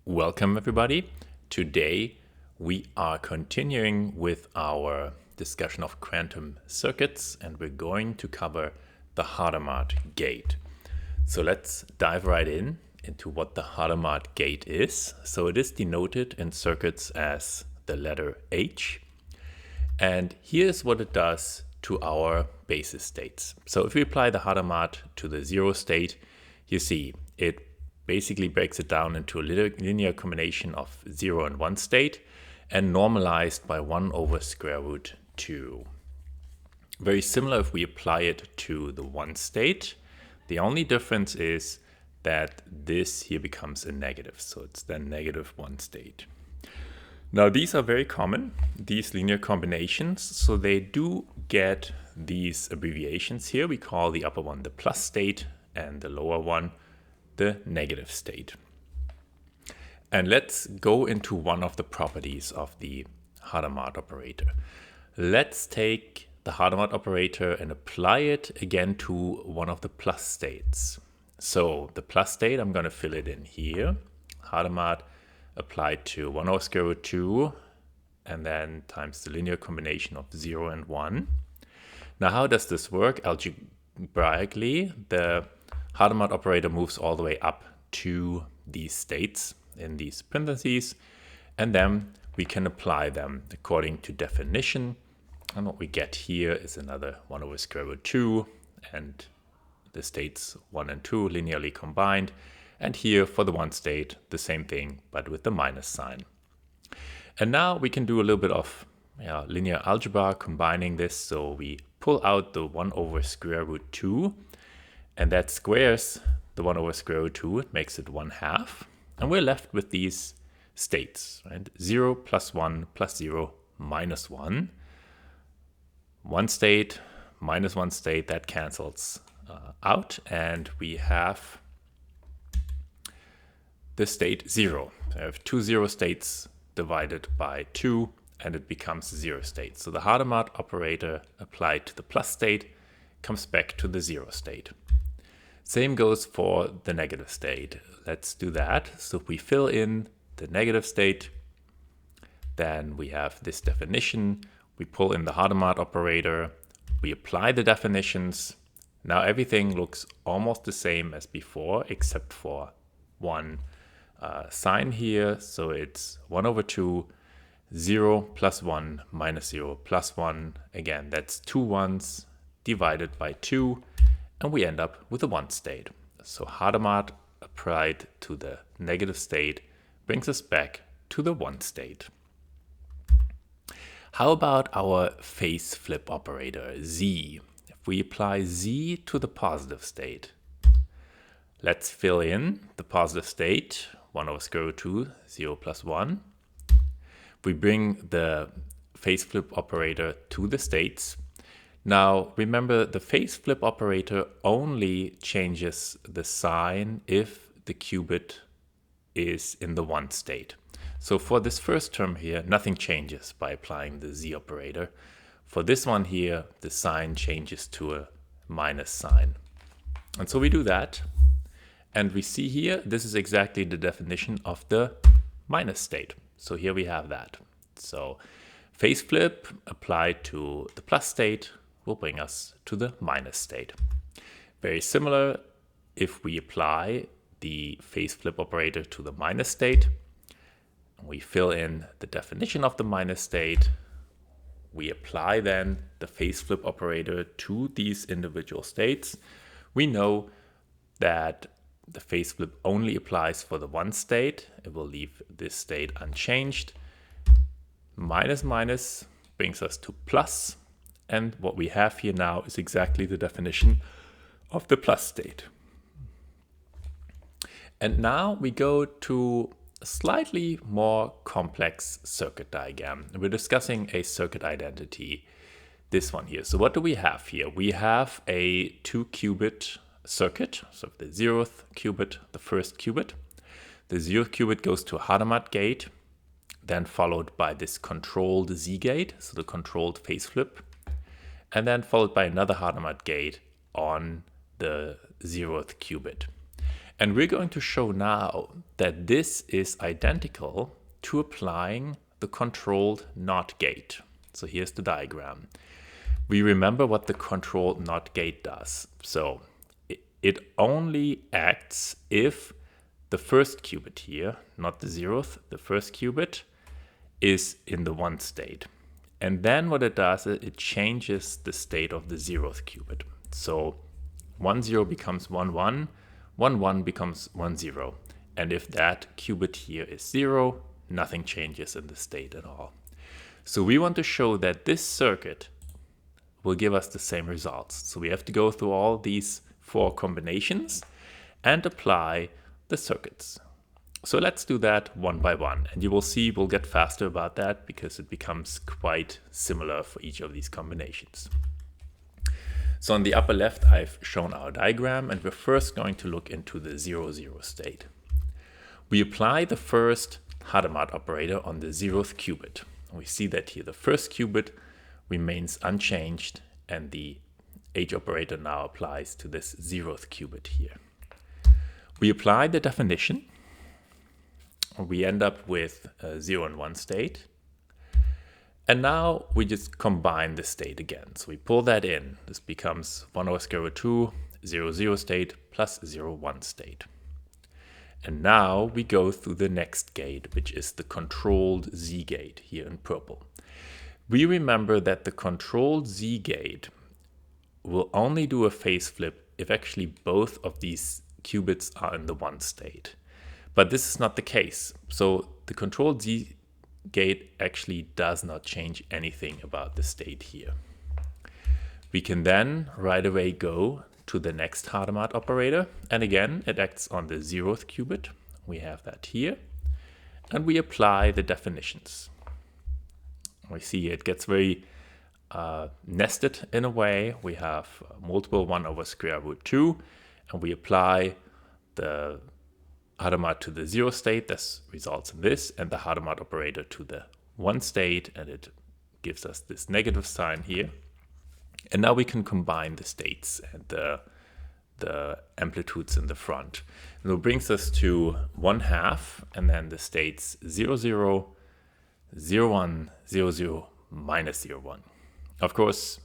Welcome everybody. Today we are continuing with our discussion of quantum circuits and we're going to cover the Hadamard Gate. So let's dive right into what the Hadamard Gate is. So it is denoted in circuits as the letter H. And here's what it does to our basis states. So if we apply the Hadamard to the zero state, you see it basically breaks it down into a linear combination of 0 and 1 state and normalized by 1 over square root 2. Very similar if we apply it to the 1 state. The only difference is that this here becomes a negative, so it's then negative 1 state. Now these are very common, these linear combinations, so they do get these abbreviations here. We call the upper one the plus state and the lower one the negative state. And let's go into one of the properties of the Hadamard operator. Let's take the Hadamard operator and apply it again to one of the plus states. So the plus state, I'm going to fill it in here. Hadamard applied to 1 over square root 2 and then times the linear combination of 0 and 1. Now how does this work? Algebraically, the Hadamard operator moves all the way up to these states in these parentheses, and then we can apply them according to definition. And what we get here is another 1 over square root 2, and the states 1 and 2 linearly combined. And here for the 1 state, the same thing, but with the minus sign. And now we can do a little bit of linear algebra combining this. So we pull out the 1 over square root 2, and that squares the 1 over square root 2, it makes it 1/2. And we're left with these states, right? 0 plus 1 plus 0 minus 1. 1 state minus 1 state, that cancels out. And we have the state 0. So I have 2 0 states divided by 2, and it becomes 0 state. So the Hadamard operator applied to the plus state comes back to the 0 state. Same goes for the negative state. Let's do that. So if we fill in the negative state, then we have this definition. We pull in the Hadamard operator. We apply the definitions. Now everything looks almost the same as before, except for one sign here. So it's 1 over 2, 0 plus 1 minus 0 plus 1. Again, that's 2 ones divided by 2. And we end up with a 1 state. So Hadamard applied to the negative state brings us back to the 1 state. How about our phase flip operator, Z? If we apply Z to the positive state, let's fill in the positive state, 1 over square root 2, 0 plus 1. We bring the phase flip operator to the states. Now, remember, the phase flip operator only changes the sign if the qubit is in the 1 state. So for this first term here, nothing changes by applying the Z operator. For this one here, the sign changes to a minus sign. And so we do that. And we see here, this is exactly the definition of the minus state. So here we have that. So phase flip applied to the plus state will bring us to the minus state. Very similar if we apply the phase flip operator to the minus state. We fill in the definition of the minus state. We apply then the phase flip operator to these individual states. We know that the phase flip only applies for the 1 state. It will leave this state unchanged. Minus minus brings us to plus. And what we have here now is exactly the definition of the plus state. And now we go to a slightly more complex circuit diagram. We're discussing a circuit identity, this one here. So what do we have here? We have a 2-qubit circuit. So the 0th qubit, the first qubit. The 0th qubit goes to a Hadamard gate, then followed by this controlled Z gate, so the controlled phase flip, and then followed by another Hadamard gate on the 0th qubit. And we're going to show now that this is identical to applying the controlled NOT gate. So here's the diagram. We remember what the controlled NOT gate does. So it only acts if the first qubit here, not the 0th, the first qubit, is in the 1 state. And then what it does is it changes the state of the 0th qubit. So 1 0 becomes 1 1, 1 1 becomes 1 0. And if that qubit here is 0, nothing changes in the state at all. So we want to show that this circuit will give us the same results. So we have to go through all these 4 combinations and apply the circuits. So let's do that one by one, and you will see we'll get faster about that because it becomes quite similar for each of these combinations. So on the upper left, I've shown our diagram, and we're first going to look into the 0 0 state. We apply the first Hadamard operator on the 0th qubit. We see that here the first qubit remains unchanged, and the H operator now applies to this 0th qubit here. We apply the definition. We end up with a 0 and 1 state. And now we just combine the state again. So we pull that in. This becomes 1 over square root 2, 0 0 state plus 0 1 state. And now we go through the next gate, which is the controlled Z gate here in purple. We remember that the controlled Z gate will only do a phase flip if actually both of these qubits are in the 1 state. But this is not the case. So the controlled Z gate actually does not change anything about the state here. We can then right away go to the next Hadamard operator. And again, it acts on the 0th qubit. We have that here. And we apply the definitions. We see it gets very nested in a way. We have multiple 1 over square root 2. And we apply the Hadamard to the 0 state. This results in this. And the Hadamard operator to the 1 state. And it gives us this negative sign here. And now we can combine the states and the amplitudes in the front. And it brings us to 1/2, and then the states 0 0, 0 1, 0 0, minus 0 1. Of course,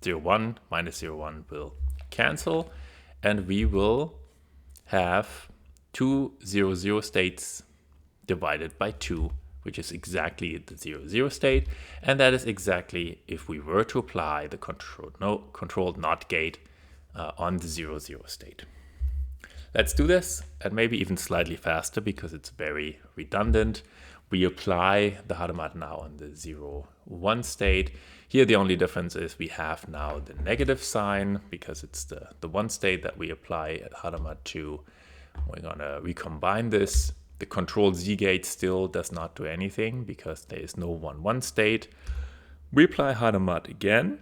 0 1 minus 0 1 will cancel, and we will have 2 0 0 states divided by 2, which is exactly the 0 0 state, and that is exactly if we were to apply the controlled NOT gate on the 0 0 state. Let's do this, and maybe even slightly faster because it's very redundant. We apply the Hadamard now on the 0 1 state. Here the only difference is we have now the negative sign because it's the 1 state that we apply at Hadamard 2. We're gonna recombine this. The controlled Z gate still does not do anything because there is no 1 1 state. We apply Hadamard again.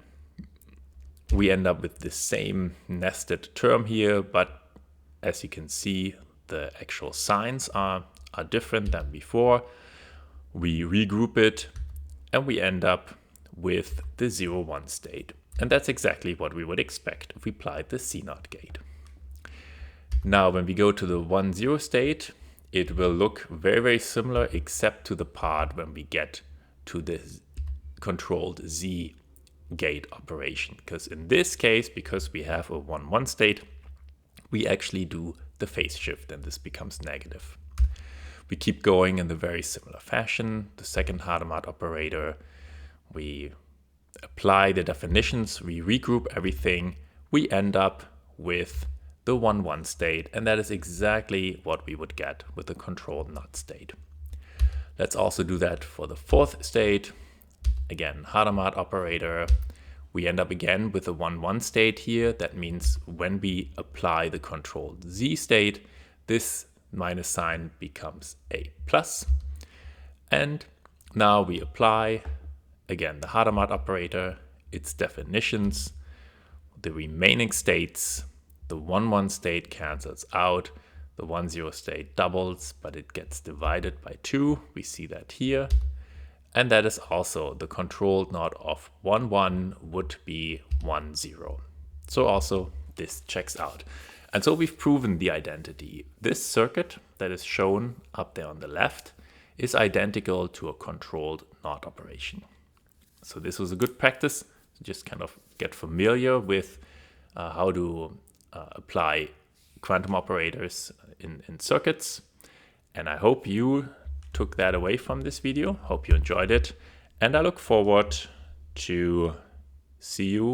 We end up with the same nested term here, but as you can see, the actual signs are different than before. We regroup it and we end up with the 0 1 state. And that's exactly what we would expect if we applied the C0 gate. Now, when we go to the 1 0 state, it will look very, very similar except to the part when we get to the controlled Z gate operation. Because in this case, because we have a 1 1 state, we actually do the phase shift and this becomes negative. We keep going in the very similar fashion. The second Hadamard operator, we apply the definitions, we regroup everything, we end up with the 1 1 state, and that is exactly what we would get with the controlled NOT state. Let's also do that for the 4th state. Again, Hadamard operator. We end up again with a 1 1 state here. That means when we apply the controlled Z state, this minus sign becomes a plus. And now we apply, again, the Hadamard operator, its definitions, the remaining states. The 1 1 state cancels out, the 1 0 state doubles, but it gets divided by 2. We see that here. And that is also the controlled NOT of 1 1 would be 1 0. So also this checks out. And so we've proven the identity. This circuit that is shown up there on the left is identical to a controlled NOT operation. So this was a good practice to just kind of get familiar with how to apply quantum operators in circuits. And I hope you took that away from this video. Hope you enjoyed it. And I look forward to see you